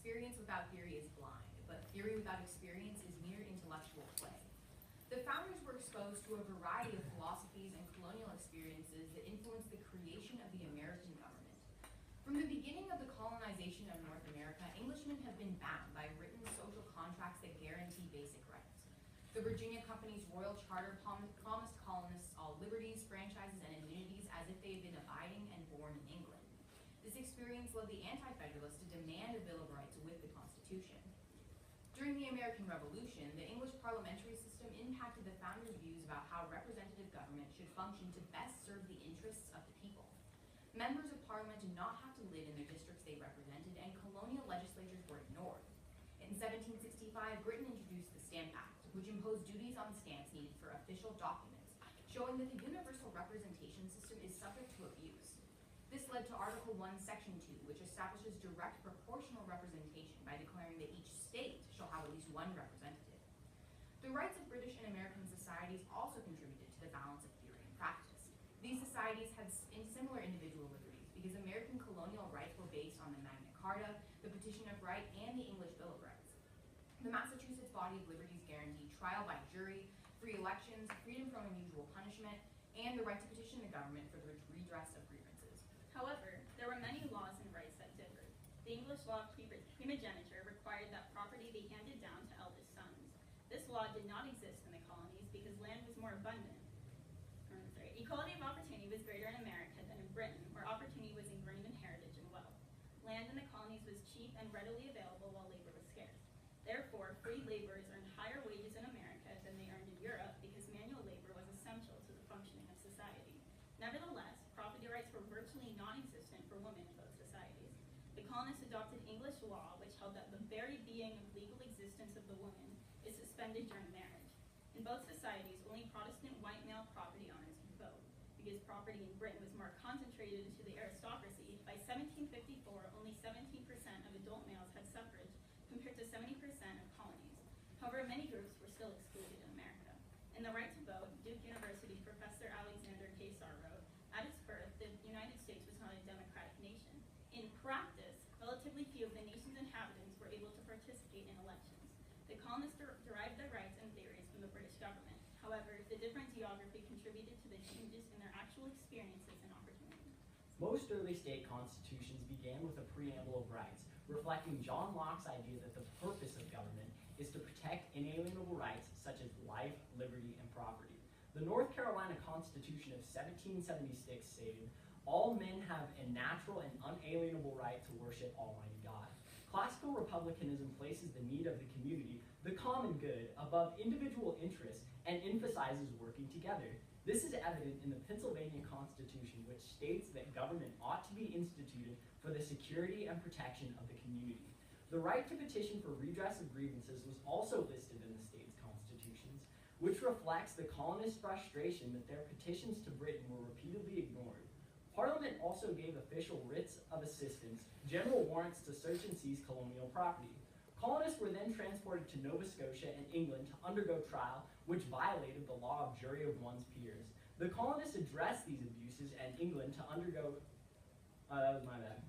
experience without theory is blind, but theory without experience is mere intellectual play. The founders were exposed to a variety of philosophies and colonial experiences that influenced the creation of the American government. From the beginning of the colonization of North America, Englishmen have been bound by written social contracts that guarantee basic rights. The Virginia Company's Royal Charter promised colonists all liberties, franchises, and immunities as if they had been abiding and born in England. This experience led the Anti-Federalists to demand a Bill of Rights with the Constitution. During the American Revolution, the English parliamentary system impacted the founders' views about how representative government should function to best serve the interests of the people. Members of Parliament did not have to live in the districts they represented, and colonial legislatures were ignored. In 1765, Britain introduced the Stamp Act, which imposed duties on stamps needed for official documents, showing that the universal representation system is subject to abuse. This led to Article 1, Section 2, which establishes direct proportional representation by declaring that each state shall have at least one representative. The rights of British and American societies also contributed to the balance of theory and practice. These societies had similar individual liberties because American colonial rights were based on the Magna Carta, the Petition of Right, and the English Bill of Rights. The Massachusetts body of liberties guaranteed trial by jury, free elections, freedom from unusual punishment, and the right to petition the government for the redress of grievances. However, there were many laws and rights that differed. The English law of primogeniture required that property be handed down to eldest sons. This law did not exist in the colonies because land was more abundant. Equality of opportunity was greater in America than in Britain, where opportunity was ingrained in heritage and wealth. Land in the colonies was cheap and readily available while labor was scarce. Therefore, free laborers earned higher wages in America than they earned in Europe because manual labor was essential to the functioning of society. Nevertheless, property rights were virtually non-existent for women in both societies. The colonists adopted English law, which held that the very being of legal existence of the woman is suspended during marriage. In both societies, only Protestant white male property owners could vote. Because property in Britain was more concentrated into the aristocracy, by 1754, only 17% of adult males had suffrage, compared to 70% of colonies. However, many groups were still excluded in America. In The Right to Vote, Duke University professor Alexander Kaysar wrote, "At its birth, the United States was not a democratic nation. In practice, relatively few of the nation's inhabitants were able to participate in elections. The colonists derived their rights and theories from the British government. However, the different geography contributed to the changes in their actual experiences and opportunities." Most early state constitutions began with a preamble of rights, reflecting John Locke's idea that the purpose of government is to protect inalienable rights such as life, liberty, and property. The North Carolina Constitution of 1776 stated, "All men have a natural and unalienable right to worship Almighty God." Classical republicanism places the need of the community, the common good, above individual interests and emphasizes working together. This is evident in the Pennsylvania Constitution, which states that government ought to be instituted for the security and protection of the community. The right to petition for redress of grievances was also listed in the state's constitutions, which reflects the colonists' frustration that their petitions to Britain were repeatedly ignored. Parliament also gave official writs of assistance, general warrants to search and seize colonial property. Colonists were then transported to Nova Scotia and England to undergo trial, which violated the law of jury of one's peers. The colonists addressed these abuses and England to undergo, that was my bad.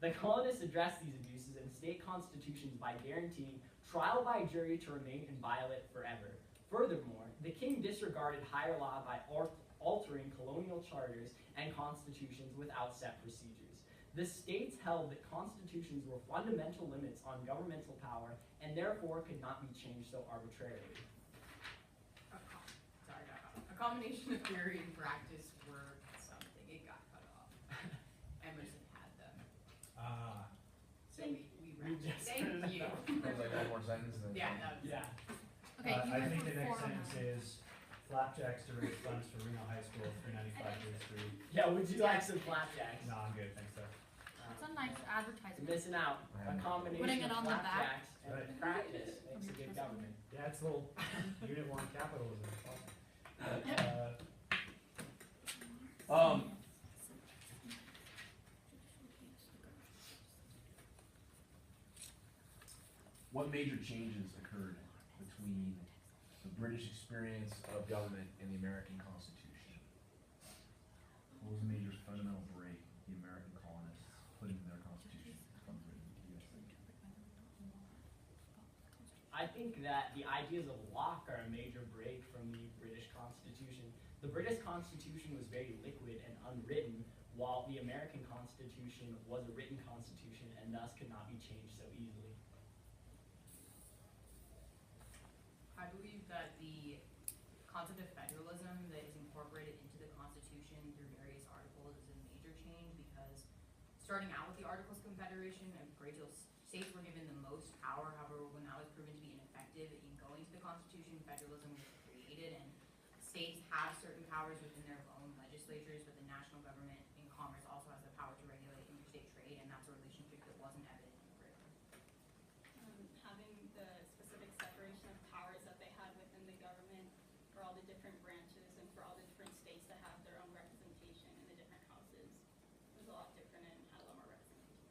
The colonists addressed these abuses in state constitutions by guaranteeing trial by jury to remain inviolate forever. Furthermore, the king disregarded higher law by altering colonial charters and constitutions without set procedures. The states held that constitutions were fundamental limits on governmental power and therefore could not be changed so arbitrarily. A combination of theory and practice were something. It got cut off. Emerson had them. So we wrapped it. Thank you. That was like one more sentence. Then Yeah, that was Yeah. Okay, you I went think for the next 400. sentence is flapjacks to raise funds for Reno High School, 395 East Street. Yeah, would you like some flapjacks? No, I'm good, thanks, sir. That's a nice advertisement. Missing out. A combination Putting it of on the back. flapjacks and Right. practice makes a good government. Yeah, it's a little Unit 1 capitalism. It's awesome. What major changes occurred between the British experience of government and the American Constitution? What was the major fundamental break the American colonists put into their Constitution from Britain? I think that the ideas of Locke are a major break from the British Constitution. The British Constitution was very liquid and unwritten, while the American Constitution was a written constitution and thus could not be changed so easily. I believe that the concept of federalism that is incorporated into the Constitution through various articles is a major change because starting out with the Articles of Confederation, a great deal of states were given the most power. However, when that was proven to be ineffective in going to the Constitution, federalism was created, and states have certain powers within their own legislatures, but the national government in Congress also has the power to regulate interstate trade, and that's a relationship that wasn't evident in Britain. Having the specific separation of powers that they had within the government for all the different branches and for all the different states to have their own representation in the different houses was a lot different and had a lot more representation.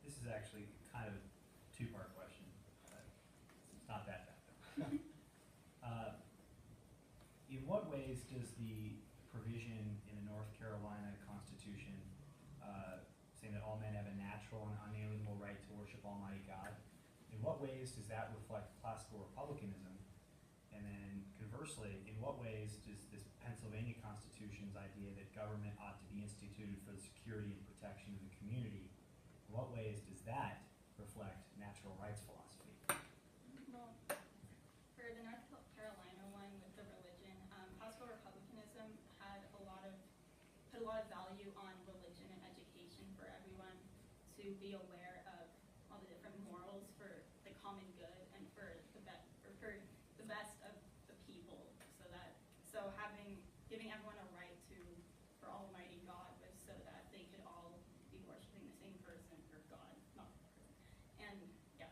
This is actually kind of a two-part question. It's not that bad though. In what ways does the provision in the North Carolina Constitution saying that all men have a natural and unalienable right to worship Almighty God, in what ways does that reflect classical republicanism? And then conversely, in what ways does this Pennsylvania Constitution's idea that government ought to be instituted for the security and protection of the community, in what ways does that reflect natural rights philosophy? Well, for the North Carolina one with the religion, classical republicanism had put a lot of value on religion and education for everyone to be aware of all the different morals for the common good and for the best of the people, giving everyone a right for Almighty God was so that they could all be worshiping the same person or God, not person. And yeah.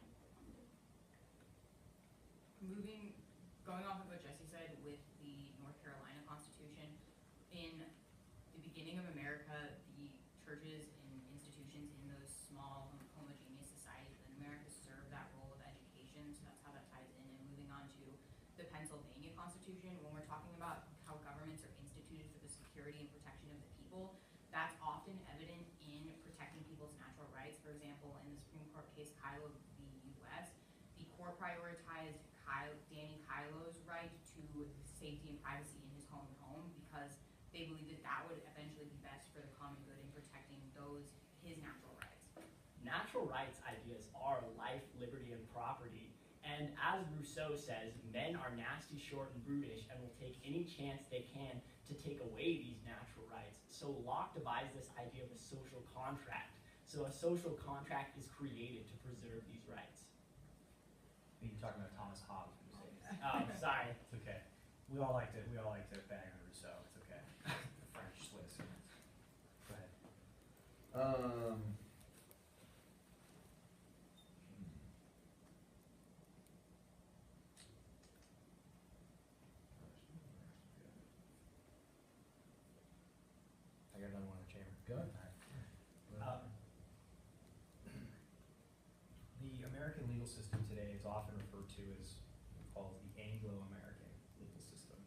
Going off of what Jesse said with the North Carolina Constitution, in the beginning of America, the churches and institutions in those small homogeneous societies in America served that role of education, so that's how that ties in. And moving on to the Pennsylvania Constitution, when we're talking about how governments are instituted for the security and protection of the people, that's often evident in protecting people's natural rights. For example, in the Supreme Court case Kilo v. U.S., the court prioritized Danny Kilo's right to safety and privacy in his home because they believed that that would eventually be best for the common good in protecting his natural rights. Natural rights ideas are life, liberty, and property. And as Rousseau says, men are nasty, short, and brutish and will take any chance they can to take away these natural rights. So Locke devised this idea of a social contract. So a social contract is created to preserve these rights. You're talking about Thomas Hobbes when you say this. Oh, sorry. It's okay. We all like to bang on Rousseau. It's okay. The French Swiss. Go ahead. I got another one in the chamber. Go ahead. The American legal system today is often referred to as called the Anglo-American legal system.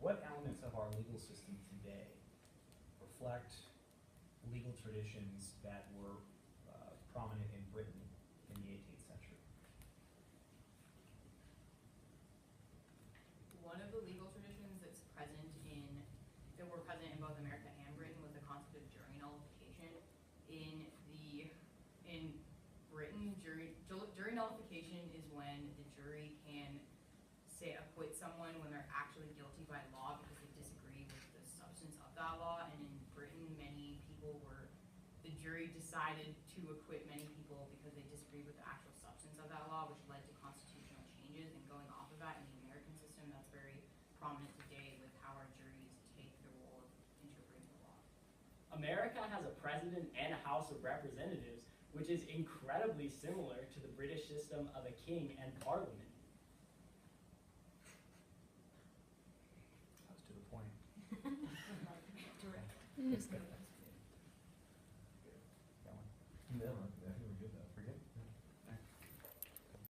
What elements of our legal system today reflect legal traditions that were prominent in Britain in the 18th century? One of the legal traditions that were present in both America and Britain was the concept of jury nullification. In Britain, jury nullification is when the jury can acquit someone when they're actually guilty by law because they disagree with the substance of that law. And in Britain, the jury decided to acquit many people because they disagreed with the actual substance of that law, which led to constitutional changes. And going off of that, in the American system, that's very prominent today with how our juries take the role of interpreting the law. America has a president and a House of Representatives, which is incredibly similar to the British system of a king and parliament. That was to the point. Just go.